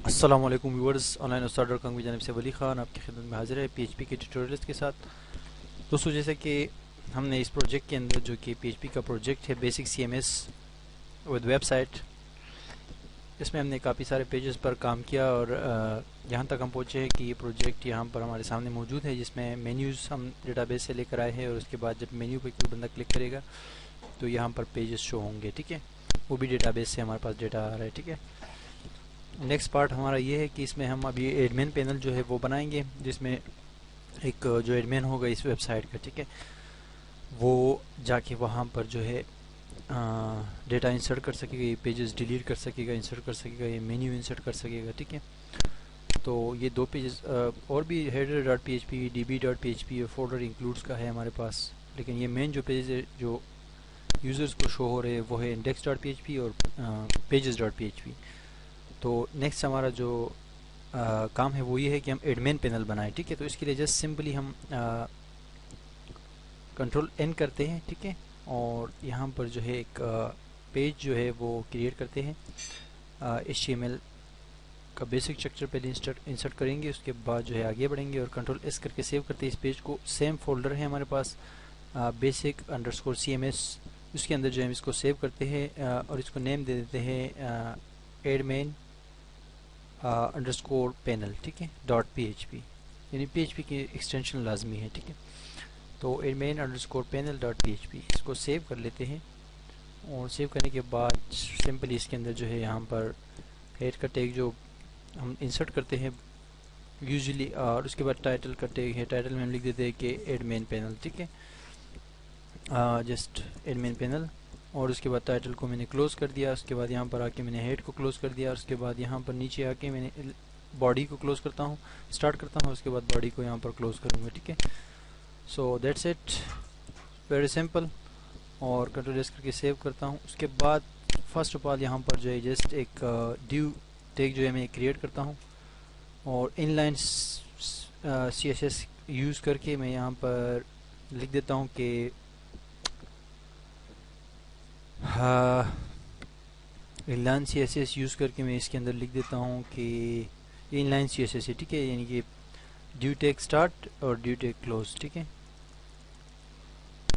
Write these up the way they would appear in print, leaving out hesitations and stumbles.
السلام علیکم viewers, on line استاد ڈاٹ کام کی جانب سے ولی خان آپ کی خدمت میں حاضر ہے پی ایچ پی کے ٹیوٹوریلز کے ساتھ۔ دوستوں، جیسے کہ ہم نے اس پروجیکٹ کے اندر جو کہ پی ایچ پی کا پروجیکٹ ہے basic C M S with website, اس میں ہم نے کافی سارے پیجز پر کام کیا اور یہاں تک ہم پہنچے ہیں کہ یہ پروجیکٹ یہاں پر ہمارے سامنے موجود ہے، جس میں مینیوز ہم ڈیٹا بیس سے لے کر آئے ہیں، اور اس کے بعد جب مینیو پہ کوئی بندہ کلک کرے گا تو یہاں پر پیجز شو ہوں گے، ٹھیک ہے، وہ بھی ڈیٹا بیس سے ہمارے پاس ڈیٹا آ رہا ہے، ٹھیک ہے۔ نیکسٹ پارٹ ہمارا یہ ہے کہ اس میں ہم ابھی ایڈمن پینل جو ہے وہ بنائیں گے، جس میں ایک جو ایڈمن ہوگا اس ویب سائٹ کا، ٹھیک ہے، وہ جا کے وہاں پر جو ہے ڈیٹا انسرٹ کر سکے گا، یہ پیجز ڈیلیٹ کر سکے گا، انسرٹ کر سکے گا، یہ مینیو انسرٹ کر سکے گا، ٹھیک ہے۔ تو یہ دو پیجز اور بھی header dot P H P, D B dot P H P اور فولڈر انکلوڈس کا ہے ہمارے پاس، لیکن یہ مین جو پیج ہے جو یوزرز کو شو ہو رہے ہیں وہ ہے index dot P H P اور pages dot P H P. تو نیکسٹ ہمارا جو کام ہے وہ یہ ہے کہ ہم ایڈمن پینل بنائیں، ٹھیک ہے۔ تو اس کے لیے جسٹ سمپلی ہم کنٹرول این کرتے ہیں، ٹھیک ہے، اور یہاں پر جو ہے ایک پیج جو ہے وہ کریٹ کرتے ہیں، ایچ ٹی ایم ایل کا بیسک اسٹرکچر پہلے انسرٹ کریں گے، اس کے بعد جو ہے آگے بڑھیں گے اور کنٹرول ایس کر کے سیو کرتے ہیں اس پیج کو۔ سیم فولڈر ہے ہمارے پاس basic underscore C M S, اس کے اندر جو ہم اس کو سیو کرتے ہیں اور اس کو نیم دے دیتے ہیں ایڈمن انڈرسکور پینل، ٹھیک ہے، ڈاٹ پی ایچ پی، یعنی پی ایچ پی کی ایکسٹینشن لازمی ہے، ٹھیک ہے۔ تو admin underscore panel dot P H P اس کو سیو کر لیتے ہیں، اور سیو کرنے کے بعد سمپلی اس کے اندر جو ہے یہاں پر ہیڈ کا ٹیگ جو ہم انسرٹ کرتے ہیں یوزلی، اور اس کے بعد ٹائٹل کا ٹیگ ہے، ٹائٹل میں ہم لکھ دیتے ہیں کہ ایڈمن پینل، ٹھیک ہے، جسٹ ایڈمن پینل، اور اس کے بعد ٹائٹل کو میں نے کلوز کر دیا، اس کے بعد یہاں پر آ کے میں نے ہیڈ کو کلوز کر دیا، اور اس کے بعد یہاں پر نیچے آ کے میں نے باڈی کو کلوز کرتا ہوں، اسٹارٹ کرتا ہوں، اس کے بعد باڈی کو یہاں پر کلوز کروں گا، ٹھیک ہے۔ So that's it, very simple, اور کنٹرول ایس کر کے سیو کرتا ہوں۔ اس کے بعد فرسٹ آف آل یہاں پر جو ہے جسٹ ایک ڈیو ٹیگ جو ہے میں کریٹ کرتا ہوں، اور inline C S S use کر کے میں یہاں پر لکھ دیتا ہوں کہ inline C S S use کر کے میں اس کے اندر لکھ دیتا ہوں کہ یہ inline C S S ہے، ٹھیک ہے، یعنی کہ ڈیو ٹیگ اسٹارٹ اور ڈیو ٹیگ کلوز، ٹھیک ہے۔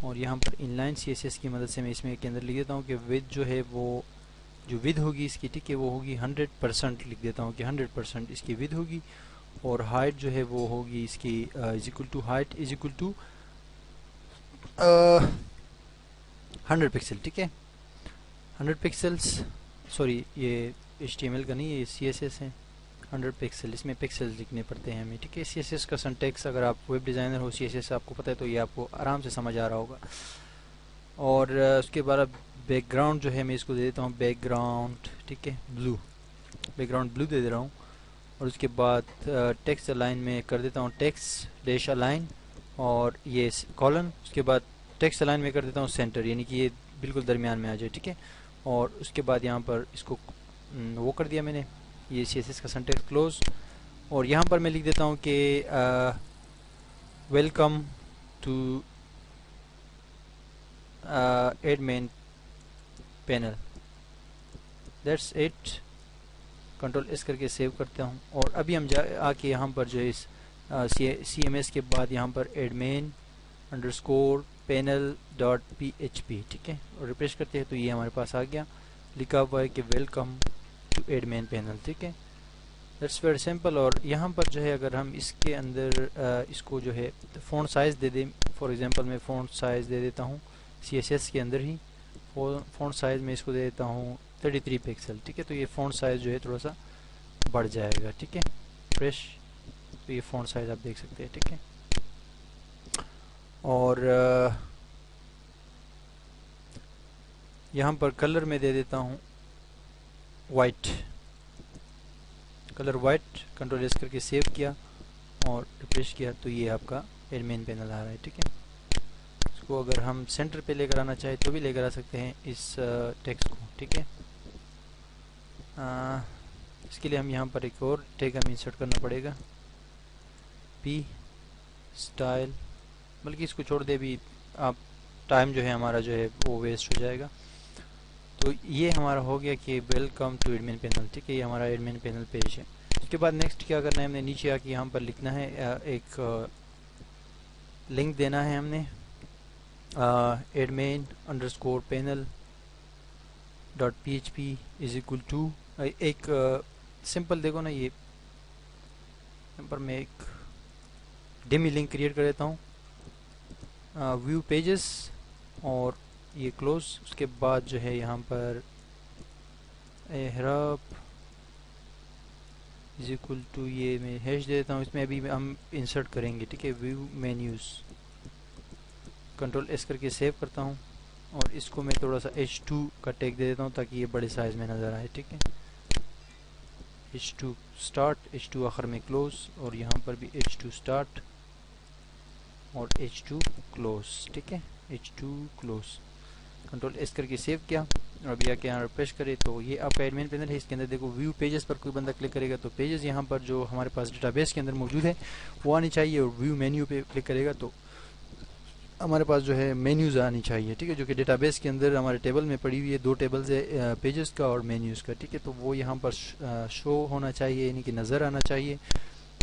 اور یہاں پر inline C S S کی مدد سے میں اس میں کے اندر لکھ دیتا ہوں کہ ود جو ہے وہ جو ود ہوگی اس کی، ٹھیک ہے، وہ ہوگی 100%، لکھ دیتا ہوں کہ 100% اس کی ود ہوگی، اور ہائٹ جو ہے وہ ہوگی اس کی is equal to height is equal to 100 pixel, ٹھیک ہے، 100 پکسلس، سوری یہ ایچ ٹی ایم ایل کا نہیں، یہ سی ایس ایس ہے، 100 پکسل، اس میں پکسل لکھنے پڑتے ہیں ہمیں، ٹھیک ہے۔ سی ایس ایس کا سنٹیکس اگر آپ ویب ڈیزائنر ہو، سی ایس ایس آپ کو پتہ ہے تو یہ آپ کو آرام سے سمجھ آ رہا ہوگا۔ اور اس کے بعد بیک گراؤنڈ جو ہے میں اس کو دے دیتا ہوں بیک گراؤنڈ، ٹھیک ہے، بلو، بیک گراؤنڈ بلو دے دے رہا ہوں، اور اس کے بعد ٹیکسٹ الائن میں کر دیتا ہوں ٹیکسٹ ڈیش الائن، اور یہ کالن، اس کے بعد ٹیکسٹ الائن میں کر دیتا ہوں سینٹر، یعنی کہ یہ بالکل درمیان میں آ جائے، ٹھیک ہے۔ اور اس کے بعد یہاں پر اس کو وہ کر دیا میں نے، یہ سی ایس ایس کا سنٹیکس کلوز، اور یہاں پر میں لکھ دیتا ہوں کہ welcome to admin panel, that's it, control S کر کے سیو کرتا ہوں۔ اور ابھی ہم آ کے یہاں پر جو ہے اس سی ایم ایس کے بعد یہاں پر admin underscore panel dot P H P, ٹھیک ہے، اور ریفریش کرتے ہیں تو یہ ہمارے پاس آ گیا، لکھا ہوا ہے کہ ویلکم ٹو ایڈمن پینل، ٹھیک ہے، دیٹس ویری سمپل۔ اور یہاں پر جو ہے اگر ہم اس کے اندر اس کو جو ہے فونٹ سائز دے دیں، فار ایگزامپل میں فونٹ سائز دے دیتا ہوں سی ایس ایس کے اندر ہی، فونٹ سائز میں اس کو دے دیتا ہوں 33 پکسل، ٹھیک ہے، تو یہ فونٹ سائز جو ہے تھوڑا سا بڑھ جائے گا، ٹھیک ہے، فریش، تو یہ فونٹ سائز آپ دیکھ سکتے ہیں، ٹھیک ہے۔ اور یہاں پر کلر میں دے دیتا ہوں white, colour white, control S کر کے سیو کیا اور ریفریش کیا تو یہ آپ کا ایڈمن پینل آ رہا ہے، ٹھیک ہے۔ اس کو اگر ہم سینٹر پہ لے کر آنا چاہیں تو بھی لے کر آ سکتے ہیں اس ٹیکسٹ کو، ٹھیک ہے۔ اس کے لیے ہم یہاں پر ایک اور ٹیگ ہمیں انسرٹ کرنا پڑے گا، پی اسٹائل، بلکہ اس کو چھوڑ دے بھی آپ، ٹائم جو ہے ہمارا جو ہے وہ ویسٹ ہو جائے گا، تو یہ ہمارا ہو گیا کہ ویلکم ٹو ایڈمن پینل. ٹھیک ہے, یہ ہمارا ایڈمن پینل پیج ہے. اس کے بعد نیکسٹ کیا کرنا ہے, ہم نے نیچے آ کے یہاں پر لکھنا ہے ایک لنک دینا ہے. ہم نے admin underscore panel dot P H P is equal to ایک سمپل دیکھو نا, یہ یہاں پر میں ایک ڈیمی لنک کریٹ کر دیتا ہوں, ویو پیجز اور یہ کلوز. اس کے بعد جو ہے یہاں پر احراب از اکول ٹو, یہ میں ہیش دے دیتا ہوں. اس میں ابھی ہم انسرٹ کریں گے. ٹھیک ہے, ویو مینیوز, کنٹرول ایس کر کے سیو کرتا ہوں اور اس کو میں تھوڑا سا H2 کا ٹیگ دے دیتا ہوں تاکہ یہ بڑے سائز میں نظر آئے. ٹھیک ہے, H2 سٹارٹ, H2 آخر میں کلوز, اور یہاں پر بھی H2 سٹارٹ اور H2 کلوز. ٹھیک ہے, H2 کلوز, کنٹرول ایس کر کے سیو کیا. اور ابھی آ کے یہاں ریفریش کرے تو یہ آپ کا ایڈمن پینل ہے. اس کے اندر دیکھو ویو پیجز پر کوئی بندہ کلک کرے گا تو پیجز یہاں پر جو ہمارے پاس ڈیٹا بیس کے اندر موجود ہے وہ آنی چاہیے, اور ویو مینیو پہ کلک کرے گا تو ہمارے پاس جو ہے مینیوز آنی چاہیے. ٹھیک ہے, جو کہ ڈیٹا بیس کے اندر ہمارے ٹیبل میں پڑی ہوئی ہے, 2 ٹیبلز ہے, پیجز کا اور مینیوز کا. ٹھیک ہے, تو وہ یہاں پر شو ہونا چاہیے, یعنی کہ نظر آنا چاہیے.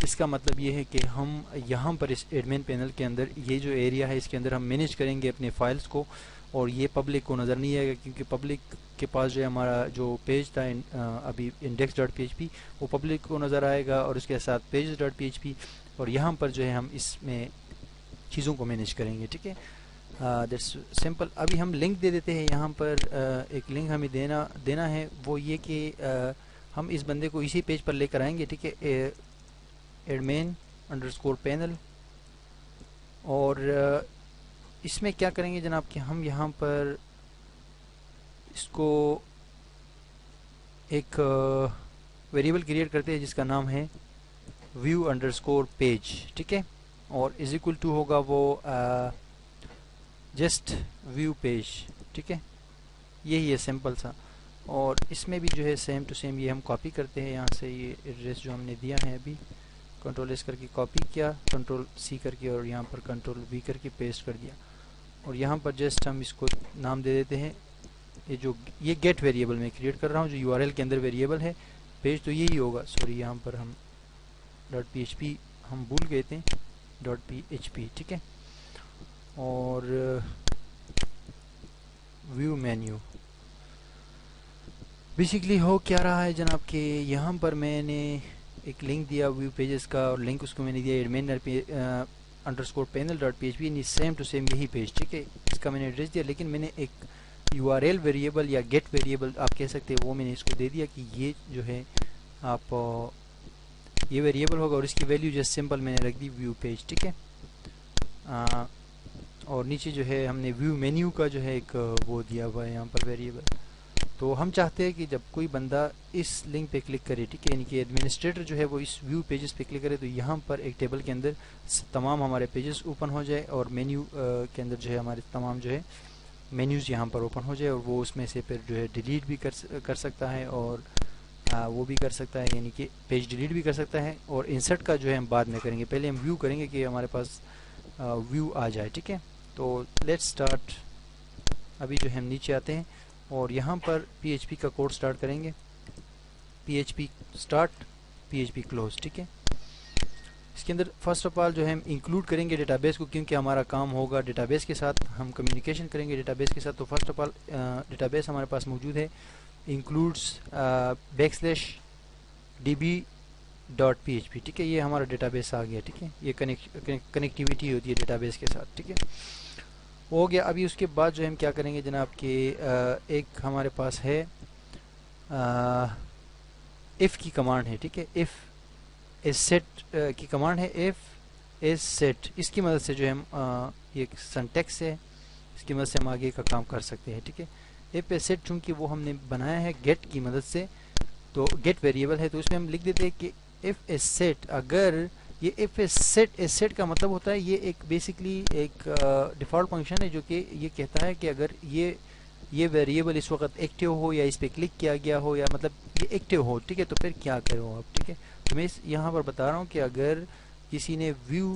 اس کا مطلب یہ ہے کہ ہم یہاں پر اس ایڈمن پینل کے اندر یہ جو ایریا ہے اس کے اندر ہم مینیج کریں گے اپنے فائلز کو, اور یہ پبلک کو نظر نہیں آئے گا کیونکہ پبلک کے پاس جو ہے ہمارا جو پیج تھا ابھی index dot P H P, وہ پبلک کو نظر آئے گا, اور اس کے ساتھ pages dot P H P, اور یہاں پر جو ہے ہم اس میں چیزوں کو مینیج کریں گے. ٹھیک ہے, دیٹس سمپل. ابھی ہم لنک دے دیتے ہیں یہاں پر. ایک لنک ہمیں دینا ہے, وہ یہ کہ ہم اس بندے کو اسی پیج پر لے کر آئیں گے. ٹھیک ہے, ایڈمن انڈرسکور پینل, اور اس میں کیا کریں گے جناب کہ ہم یہاں پر اس کو ایک ویریبل کریٹ کرتے ہیں جس کا نام ہے ویو انڈرسکور پیج. ٹھیک ہے, اور از اکول ٹو ہوگا وہ جسٹ ویو پیج. ٹھیک ہے, یہی ہے سمپل سا. اور اس میں بھی جو ہے سیم ٹو سیم یہ ہم کاپی کرتے ہیں یہاں سے, یہ ایڈریس جو ہم نے دیا ہے ابھی کنٹرول ایس کر کے کاپی کیا, کنٹرول سی کر کے, اور یہاں پر کنٹرول وی کر کے پیسٹ کر دیا. اور یہاں پر جسٹ ہم اس کو نام دے دیتے ہیں, یہ گیٹ ویریبل میں کریٹ کر رہا ہوں جو یو آر ایل کے اندر ویریبل ہے. پیج تو یہی ہوگا, سوری یہاں پر ہم ڈاٹ پی ایچ پی ہم بھول گئے تھے, ڈاٹ پی ایچ پی. ٹھیک ہے, اور ویو مینیو بیسیکلی ہو کیا رہا ہے جناب کہ یہاں پر میں نے ایک لنک دیا ویو پیجز کا, اور لنک اس کو میں نے دیا admin underscore panel dot P H P, same to same یہی پیج. ٹھیک ہے, اس کا میں نے ایڈریس دیا, لیکن میں نے ایک یو آر ایل ویریبل یا گیٹ ویریبل آپ کہہ سکتے ہیں وہ میں نے اس کو دے دیا کہ یہ جو ہے آپ یہ ویریبل ہوگا, اور اس کی ویلیو جو سمپل میں نے رکھ دی ویو پیج. ٹھیک ہے, اور نیچے جو ہے ہم نے ویو مینیو کا جو ہے ایک وہ دیا ہوا ہے یہاں پر ویریبل. تو ہم چاہتے ہیں کہ جب کوئی بندہ اس لنک پہ کلک کرے, ٹھیک ہے, یعنی کہ ایڈمنسٹریٹر جو ہے وہ اس ویو پیجز پہ کلک کرے, تو یہاں پر ایک ٹیبل کے اندر تمام ہمارے پیجز اوپن ہو جائے, اور مینیو کے اندر جو ہے ہمارے تمام جو ہے مینیوز یہاں پر اوپن ہو جائے, اور وہ اس میں سے پھر جو ہے ڈیلیٹ بھی کر سکتا ہے, اور وہ بھی کر سکتا ہے, یعنی کہ پیج ڈیلیٹ بھی کر سکتا ہے. اور انسرٹ کا جو ہے ہم بعد میں کریں گے, پہلے ہم ویو کریں گے کہ ہمارے پاس ویو آ جائے. ٹھیک ہے, تو لیٹس اسٹارٹ. ابھی جو ہے ہم نیچے آتے ہیں اور یہاں پر پی ایچ پی کا کوڈ سٹارٹ کریں گے, P H P start, P H P close. ٹھیک ہے, اس کے اندر فرسٹ آف آل جو ہے ہم انکلوڈ کریں گے ڈیٹا بیس کو, کیونکہ ہمارا کام ہوگا ڈیٹا بیس کے ساتھ, ہم کمیونیکیشن کریں گے ڈیٹا بیس کے ساتھ. تو first of all data base ہمارے پاس موجود ہے, انکلوڈس /db.php. ٹھیک ہے, یہ ہمارا ڈیٹا بیس آ گیا. ٹھیک ہے, یہ کنیکٹیویٹی ہوتی ہے ڈیٹا بیس کے ساتھ. ٹھیک ہے, ہو گیا. ابھی اس کے بعد جو ہم کیا کریں گے جناب کہ ایک ہمارے پاس ہے ایف کی کمانڈ ہے. ٹھیک ہے, ایف ایز سیٹ کی کمانڈ ہے, ایف ایز سیٹ. اس کی مدد سے جو ہے ہم یہ سنٹیکس ہے, اس کی مدد سے ہم آگے کا کام کر سکتے ہیں. ٹھیک ہے, ایف ایز سیٹ چونکہ وہ ہم نے بنایا ہے گیٹ کی مدد سے, تو گیٹ ویریبل ہے, تو اس میں ہم لکھ دیتے ہیں کہ ایف ایز سیٹ. اگر یہ ایف ایز سیٹ کا مطلب ہوتا ہے یہ ایک بیسکلی ایک ڈیفالٹ فنکشن ہے جو کہ یہ کہتا ہے کہ اگر یہ ویریبل اس وقت ایکٹیو ہو یا اس پہ کلک کیا گیا ہو, یا مطلب یہ ایکٹیو ہو, ٹھیک ہے, تو پھر کیا کرو آپ. ٹھیک ہے, تو میں یہاں پر بتا رہا ہوں کہ اگر کسی نے ویو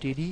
TD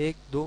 1 2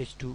H2,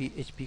PHP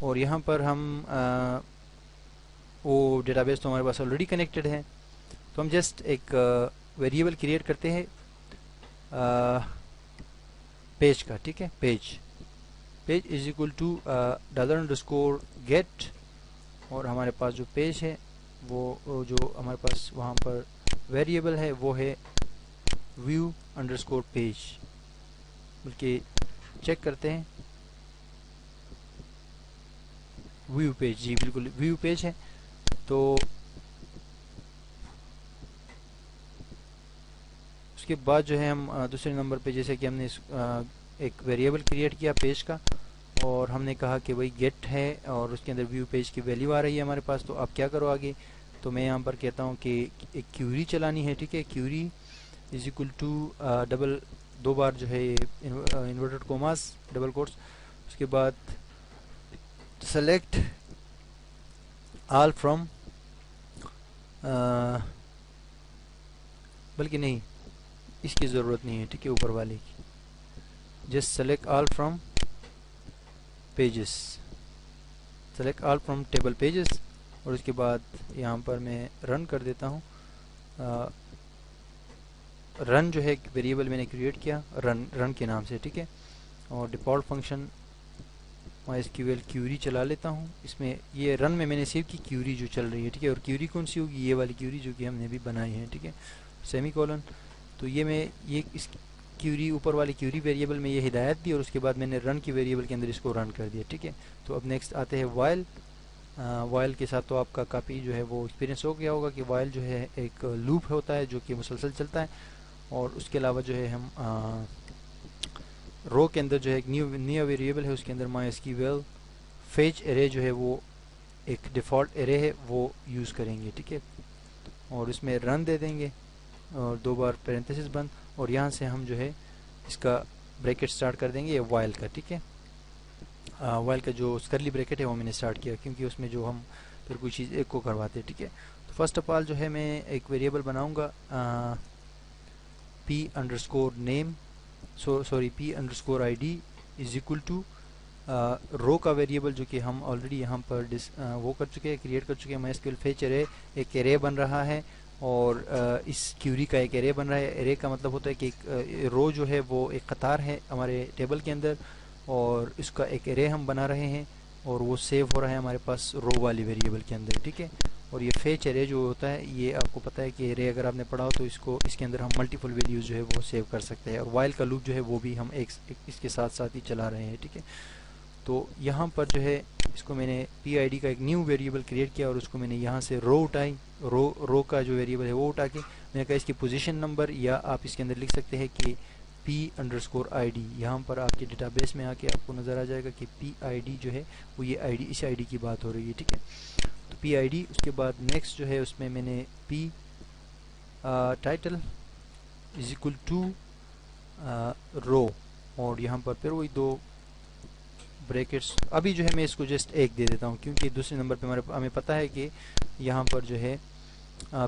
اور یہاں پر ہم وہ ڈیٹا بیس تو ہمارے پاس آلریڈی کنیکٹڈ ہے، تو ہم جسٹ ایک ویریبل کریٹ کرتے ہیں پیج کا، ٹھیک ہے، page is equal to $_get، اور ہمارے پاس جو پیج ہے وہ جو ہمارے پاس وہاں پر ویریبل ہے وہ ہے view_page، بلکہ چیک کرتے ہیں ویو پیج، جی بالکل ویو پیج ہے. تو اس کے بعد جو ہے ہم دوسرے نمبر پہ جیسے کہ ہم نے ایک ویریبل کریٹ کیا پیج کا، اور ہم نے کہا کہ وہی گیٹ ہے اور اس کے اندر ویو پیج کی ویلیو آ رہی ہے ہمارے پاس. تو آپ کیا کرو آگے، تو میں یہاں پر کہتا ہوں کہ ایک کیوری چلانی ہے، ٹھیک ہے، کیوری از اکول ٹو دو بار جو ہے انورٹڈ کوماس ڈبل کوٹس، اس کے بعد سلیکٹ آل فرام، بلکہ نہیں اس کی ضرورت نہیں ہے، ٹھیک ہے، اوپر والے کی، just select all from pages, select all from table pages, اور اس کے بعد یہاں پر میں رن کر دیتا ہوں. رن جو ہے ویریبل میں نے کریٹ کیا رن کے نام سے، ٹھیک ہے، اور ڈیفالٹ فنکشن MySQL کیوری چلا لیتا ہوں. اس میں یہ رن میں نے سیو کی کیوری جو چل رہی ہے، ٹھیک ہے، اور کیوری کون سی ہوگی، یہ والی کیوری جو کہ ہم نے بھی بنائی ہے، ٹھیک ہے، سیمی کولن. تو یہ اس کیوری اوپر والی کیوری ویریبل میں یہ ہدایت دی، اور اس کے بعد میں نے رن کی ویریبل کے اندر اس کو رن کر دیا، ٹھیک ہے. تو اب نیکسٹ آتے ہیں وائل کے ساتھ. تو آپ کا کافی جو ہے وہ ایکسپیرینس ہو گیا ہوگا کہ وائل جو ہے ایک لوپ ہوتا ہے جو کہ مسلسل چلتا ہے، اور اس کے علاوہ جو ہے ہم رو کے اندر جو ہے ایک نیو ویریبل ہے، اس کے اندر MySQL فیچ ارے جو ہے وہ ایک ڈیفالٹ ارے ہے وہ یوز کریں گے، ٹھیک ہے، اور اس میں رن دے دیں گے اور دو بار پیرنتھیسس بند، اور یہاں سے ہم جو ہے اس کا بریکٹ سٹارٹ کر دیں گے یہ وائل کا، ٹھیک ہے. وائل کا جو کرلی بریکٹ ہے وہ میں نے سٹارٹ کیا کیونکہ اس میں جو ہم پھر کوئی چیز ایک کو کرواتے ہیں، ٹھیک ہے. تو فرسٹ آف آل جو ہے میں ایک ویریبل بناؤں گا p_name p_id is equal to رو کا ویریبل جو کہ ہم آلریڈی یہاں پر وہ کر چکے ہیں، کریٹ کر چکے ہیں. MySQL فیچ ارے ایک ارے بن رہا ہے، اور اس کیوری کا ایک ارے بن رہا ہے. ارے کا مطلب ہوتا ہے کہ ایک رو جو ہے وہ ایک قطار ہے ہمارے ٹیبل کے اندر، اور اس کا ایک ارے ہم بنا رہے ہیں، اور وہ سیو ہو رہا ہے ہمارے پاس رو والی ویریبل کے اندر، ٹھیک ہے. اور یہ فیچ ارے جو ہوتا ہے یہ آپ کو پتہ ہے کہ ارے اگر آپ نے پڑھا ہو تو اس کے اندر ہم ملٹیپل ویلیوز جو ہے وہ سیو کر سکتے ہیں. اور وائل کا لوپ جو ہے وہ بھی ہم ایک اس کے ساتھ ساتھ ہی چلا رہے ہیں، ٹھیک ہے. تو یہاں پر جو ہے اس کو میں نے PID کا ایک نیو ویریبل کریٹ کیا، اور اس کو میں نے یہاں سے رو اٹھائی، رو کا جو ویریبل ہے وہ اٹھا کے میں نے کہا اس کی پوزیشن نمبر، یا آپ اس کے اندر لکھ سکتے ہیں کہ p_id. یہاں پر آپ کے ڈیٹا بیس میں آ کے آپ کو نظر آ جائے گا کہ PID جو ہے وہ یہ اس ID کی بات ہو رہی ہے، ٹھیک ہے. تو PID، اس کے بعد نیکسٹ جو ہے اس میں میں نے title از اکول ٹو رو، اور یہاں پر پھر وہی دو بریکٹس. ابھی جو ہے میں اس کو جسٹ ایک دے دیتا ہوں کیونکہ دوسرے نمبر پہ ہمیں پتہ ہے کہ یہاں پر جو ہے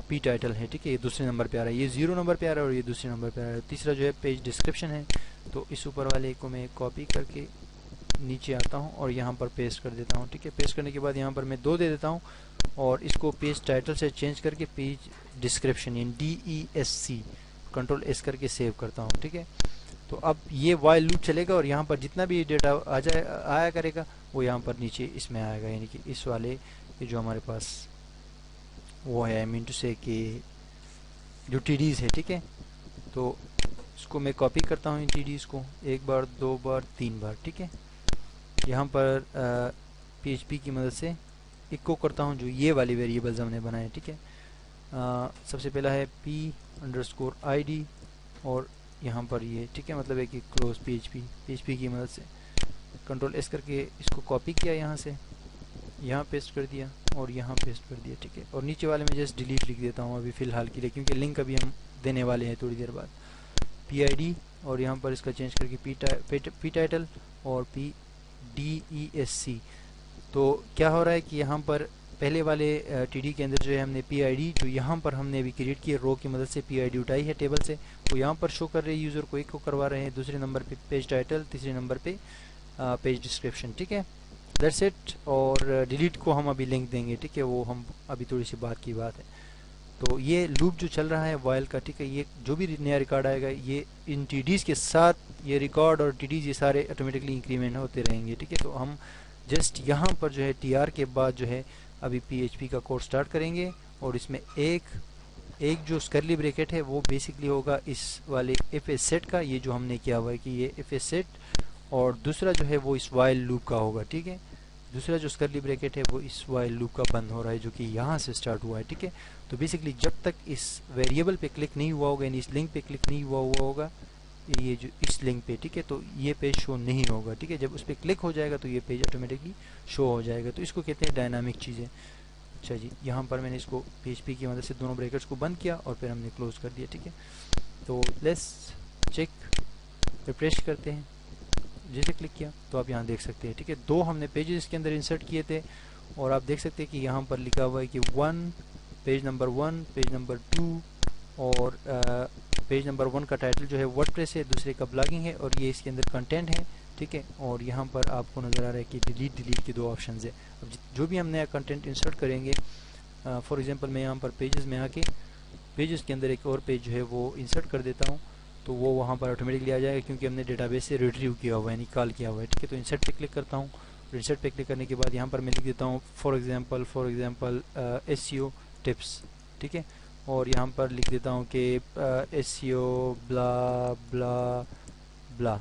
پی ٹائٹل ہے، ٹھیک ہے، یہ دوسرے نمبر پہ آ رہا ہے، یہ 0 نمبر پہ آ رہا ہے اور یہ دوسرے نمبر پہ آ رہا ہے. تیسرا جو ہے پیج ڈسکرپشن ہے. تو اس اوپر والے کو میں کاپی کر کے نیچے آتا ہوں اور یہاں پر پیسٹ کر دیتا ہوں، ٹھیک ہے. پیسٹ کرنے کے بعد یہاں پر میں 2 دے دیتا ہوں، اور اس کو پیج ٹائٹل سے چینج کر کے پیج ڈسکرپشن یعنی DESC کنٹرول S کر کے سیو کرتا ہوں، ٹھیک ہے. تو اب یہ وائل لوپ چلے گا، اور یہاں پر جتنا بھی ڈیٹا آیا کرے گا وہ یہاں پر نیچے اس میں آئے گا، یعنی کہ اس والے جو ہمارے پاس وہ ہے مین ٹو سے کہ جو TDs ہے، ٹھیک ہے. تو اس کو میں کاپی کرتا ہوں ان TDs کو 1 بار 2 بار 3 بار، ٹھیک ہے. یہاں پر PHP کی مدد سے ایکو کرتا ہوں جو یہ والی ویریبلز ہم نے بنائے، ٹھیک ہے. سب سے پہلا ہے p_id، اور یہاں پر یہ، ٹھیک ہے، مطلب ہے کہ کلوز PHP کی مدد سے کنٹرول S کر کے اس کو کاپی کیا، یہاں سے یہاں پیسٹ کر دیا اور یہاں پیسٹ کر دیا، ٹھیک ہے. اور نیچے والے میں جسٹ ڈیلیٹ لکھ دیتا ہوں ابھی فی الحال کے لیے، کیونکہ لنک ابھی ہم دینے والے ہیں تھوڑی دیر بعد. PID، اور یہاں پر اس کا چینج کر کے پی ٹائٹل اور DESC. تو کیا ہو رہا ہے کہ یہاں پر پہلے والے TD کے اندر جو ہے ہم نے PID جو یہاں پر ہم نے ابھی کریٹ کی رو کی مدد سے PID اٹھائی ہے ٹیبل سے، وہ یہاں پر شو کر رہے ہیں یوزر کو، ایک کو کروا رہے ہیں. دوسرے نمبر پہ پیج ٹائٹل، تیسرے نمبر پہ پیج ڈسکرپشن، ٹھیک ہے. That's it. اور ڈیلیٹ کو ہم ابھی لنک دیں گے, ٹھیک ہے, وہ ہم ابھی تھوڑی سی بات کی بات ہے. تو یہ لوپ جو چل رہا ہے وائل کا, ٹھیک ہے, یہ جو بھی نیا ریکارڈ آئے گا یہ ان ٹی ڈیز کے ساتھ یہ ریکارڈ اور ٹی ڈیز یہ سارے آٹومیٹکلی انکریمنٹ ہوتے رہیں گے, ٹھیک ہے. تو ہم جسٹ یہاں پر جو ہے ٹی آر کے بعد جو ہے ابھی پی ایچ پی کا کورس سٹارٹ کریں گے, اور اس میں ایک جو کرلی بریکٹ ہے وہ بیسکلی ہوگا اس والے ایف اے سیٹ کا, یہ جو ہم نے کیا ہوا ہے کہ یہ ایف اے سیٹ, اور دوسرا جو ہے وہ اس وائل لوپ کا ہوگا, ٹھیک ہے. دوسرا جو کرلی بریکٹ ہے وہ اس وائل لوپ کا بند ہو رہا ہے جو کہ یہاں سے سٹارٹ ہوا ہے, ٹھیک ہے. تو بیسکلی جب تک اس ویریبل پہ کلک نہیں ہوا ہوگا, یعنی اس لنک پہ کلک نہیں ہوا ہوگا, یہ جو اس لنک پہ, ٹھیک ہے, تو یہ پیج شو نہیں ہوگا, ٹھیک ہے. جب اس پہ کلک ہو جائے گا تو یہ پیج آٹومیٹکلی شو ہو جائے گا. تو اس کو کہتے ہیں ڈائنامک چیزیں. اچھا جی, یہاں پر میں نے اس کو پی ایچ پی کی مدد سے دونوں بریکٹس کو بند کیا اور پھر ہم نے کلوز کر دیا, ٹھیک ہے. تو لیٹس چیک, ریفریش کرتے ہیں. جیسے کلک کیا تو آپ یہاں دیکھ سکتے ہیں, ٹھیک ہے, دو ہم نے پیجز اس کے اندر انسرٹ کیے تھے, اور آپ دیکھ سکتے ہیں کہ یہاں پر لکھا ہوا ہے کہ پیج نمبر 1, پیج نمبر 2, اور پیج نمبر 1 کا ٹائٹل جو ہے ورڈ پریس ہے, دوسرے کا بلاگنگ ہے, اور یہ اس کے اندر کنٹینٹ ہے, ٹھیک ہے. اور یہاں پر آپ کو نظر آ رہا ہے کہ ڈیلیٹ کے دو آپشنز ہیں. اب جو بھی ہم نیا کنٹینٹ انسرٹ کریں گے, فار ایگزامپل میں یہاں پر پیجز میں آ کے پیجز کے اندر ایک اور پیج جو ہے وہ انسرٹ کر دیتا ہوں, تو وہ وہاں پر آٹومیٹکلی آ جائے گا کیونکہ ہم نے ڈیٹا بیس سے ریٹریو کیا ہوا ہے, یعنی کال کیا ہوا ہے, ٹھیک ہے. تو انسرٹ پہ کلک کرتا ہوں, انسرٹ پہ کلک کرنے کے بعد یہاں پر میں لکھ دیتا ہوں for example S C O tips, ٹھیک ہے, اور یہاں پر لکھ دیتا ہوں کہ ایس سی او بلا بلا بلا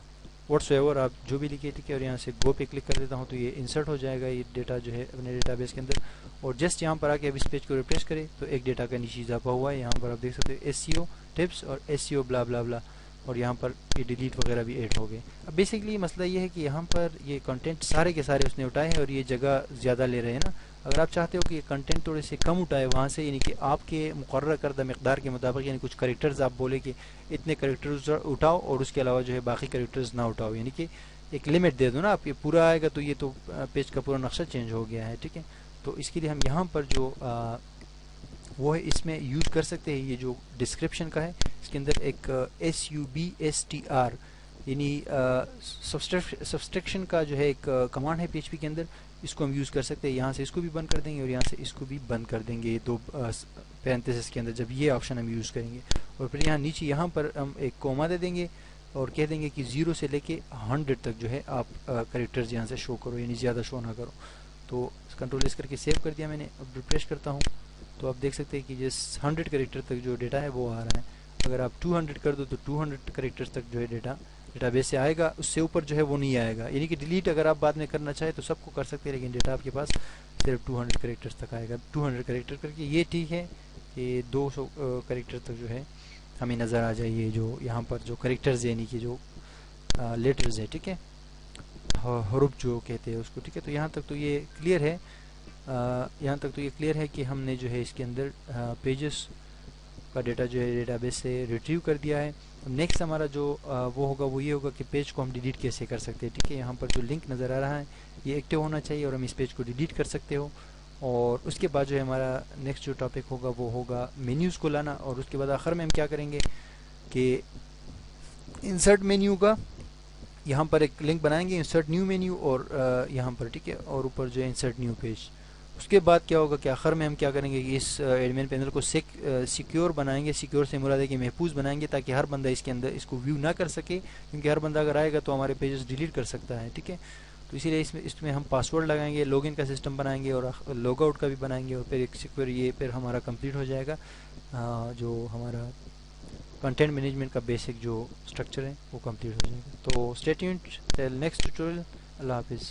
واٹس ایور, آپ جو بھی لکھے, ٹھیک ہے. اور یہاں سے گو پہ کلک کر دیتا ہوں تو یہ انسرٹ ہو جائے گا یہ ڈیٹا جو ہے اپنے ڈیٹا بیس کے اندر. اور جسٹ یہاں پر آ کے اب اس پیج کو ریفریش کرے تو ایک ڈیٹا کا نیچے اضافہ ہوا ہے, یہاں پر آپ دیکھ سکتے ہیں ایس سی او ٹپس اور ایس سی او بلا بلا بلا, اور یہاں پر یہ ڈیلیٹ وغیرہ بھی ایڈ ہو گئے. اب بیسکلی مسئلہ یہ ہے کہ یہاں پر یہ کنٹینٹ سارے کے سارے اس نے اٹھائے ہیں اور یہ جگہ زیادہ لے رہے ہیں نا. اگر آپ چاہتے ہو کہ یہ کنٹینٹ تھوڑے سے کم اٹھائے وہاں سے, یعنی کہ آپ کے مقررہ کردہ مقدار کے مطابق, یعنی کچھ کریکٹرز آپ بولے کہ اتنے کریکٹرز اٹھاؤ اور اس کے علاوہ جو ہے باقی کریکٹرز نہ اٹھاؤ, یعنی کہ ایک لمٹ دے دو نا آپ, یہ پورا آئے گا تو یہ تو پیج کا پورا نقشہ چینج ہو گیا ہے, ٹھیک ہے. تو اس کے لیے ہم یہاں پر جو وہ ہے اس میں یوز کر سکتے ہیں, یہ جو ڈسکرپشن کا ہے اس کے اندر ایک SUBSTR یعنی سبسٹریکشن کا جو ہے ایک کمانڈ ہے پی ایچ پی کے اندر, اس کو ہم یوز کر سکتے ہیں. یہاں سے اس کو بھی بند کر دیں گے اور یہاں سے اس کو بھی بند کر دیں گے, یہ دو پینتھسس کے اندر جب یہ آپشن ہم یوز کریں گے. اور پھر یہاں نیچے یہاں پر ہم ایک کوما دے دیں گے اور کہہ دیں گے کہ 0 سے لے کے 100 تک جو ہے آپ کریکٹرز یہاں سے شو کرو, یعنی زیادہ شو نہ کرو. تو کنٹرول اس کر کے سیو کر دیا میں نے. اب ریفریش کرتا ہوں تو آپ دیکھ سکتے ہیں کہ جس 100 کریکٹر تک جو ڈیٹا ہے وہ آ رہا ہے. اگر آپ 200 کر دو تو 200 کریکٹرز تک جو ہے ڈیٹا بیس سے آئے گا, اس سے اوپر جو ہے وہ نہیں آئے گا. یعنی کہ ڈیلیٹ اگر آپ بعد میں کرنا چاہیں تو سب کو کر سکتے ہیں, لیکن ڈیٹا آپ کے پاس صرف 200 کریکٹرز تک آئے گا. 200 کریکٹر کر کے یہ ٹھیک ہے کہ 200 کریکٹر تک جو ہے ہمیں نظر آ جائے, یہ جو یہاں پر جو کریکٹرز یعنی کہ جو لیٹرز ہے, ٹھیک ہے, حروف جو کہتے ہیں اس کو, ٹھیک ہے. تو یہاں تک تو یہ کلیئر ہے, یہاں تک تو یہ کلیئر ہے کہ ہم نے جو ہے اس کے اندر پیجز کا ڈیٹا جو ہے ڈیٹا بیس سے ریٹریو کر دیا ہے. نیکسٹ ہمارا جو وہ ہوگا وہ یہ ہوگا کہ پیج کو ہم ڈیلیٹ کیسے کر سکتے ہیں, ٹھیک ہے. یہاں پر جو لنک نظر آ رہا ہے یہ ایکٹیو ہونا چاہیے اور ہم اس پیج کو ڈیلیٹ کر سکتے ہو. اور اس کے بعد جو ہے ہمارا نیکسٹ جو ٹاپک ہوگا وہ ہوگا مینیوز کو لانا, اور اس کے بعد آخر میں ہم کیا کریں گے کہ انسرٹ مینیو کا یہاں پر ایک لنک بنائیں گے, انسرٹ نیو مینیو, اور یہاں پر, ٹھیک ہے, اور اوپر جو ہے انسرٹ نیو پیج. اس کے بعد کیا ہوگا کہ آخر میں ہم کیا کریں گے کہ اس ایڈمن پینل کو سیکیور بنائیں گے. سیکیور سے مراد ہے کہ محفوظ بنائیں گے تاکہ ہر بندہ اس کے اندر اس کو ویو نہ کر سکے, کیونکہ ہر بندہ اگر آئے گا تو ہمارے پیجز ڈیلیٹ کر سکتا ہے, ٹھیک ہے. تو اسی لیے اس میں ہم پاسورڈ لگائیں گے, لاگ ان کا سسٹم بنائیں گے اور لاگ آؤٹ کا بھی بنائیں گے, اور پھر ایک سیکیور, یہ پھر ہمارا کمپلیٹ ہو جائے گا جو ہمارا کنٹینٹ مینجمنٹ کا بیسک جو اسٹرکچر ہے وہ کمپلیٹ ہو جائے گا. تو stay tuned till next tutorial. Allah حافظ.